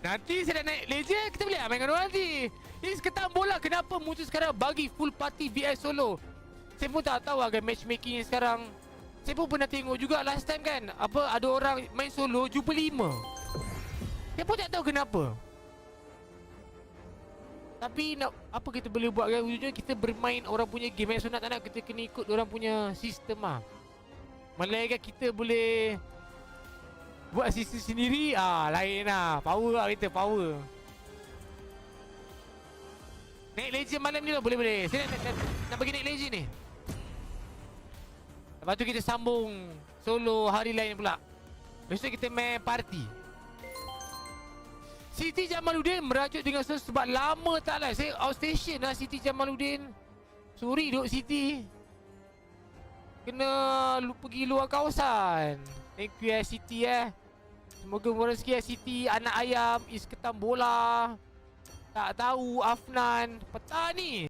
Nanti saya dah naik legend, kita boleh main dengan orang nanti. Ini seketam bola, kenapa muncul sekarang bagi full party VS solo? Saya pun tak tahu agak matchmaking sekarang. Saya pun pernah tengok juga last time kan, apa ada orang main solo jumpa 5. Saya pun tak tahu kenapa. Tapi nak apa kita boleh buat kan? Ujungnya kita bermain orang punya game. So nak tak nak kita kena ikut orang punya sistem lah. Melainkan kita boleh buat sistem sendiri, lain lah. Power lah kita, power. Naik legend malam ni lah, boleh-boleh. Saya nak bagi naik legend ni. Lepas tu kita sambung solo hari lain pula. Besok kita main party. Siti Jamaluddin merajuk dengan sebab lama tak live. Saya outstation lah Siti Jamaluddin. Sorry duk Siti. Kena pergi luar kawasan. Thank you Siti Semoga murah sikit Siti. Anak ayam, is ketam bola. Tak tahu Afnan. Petang ni.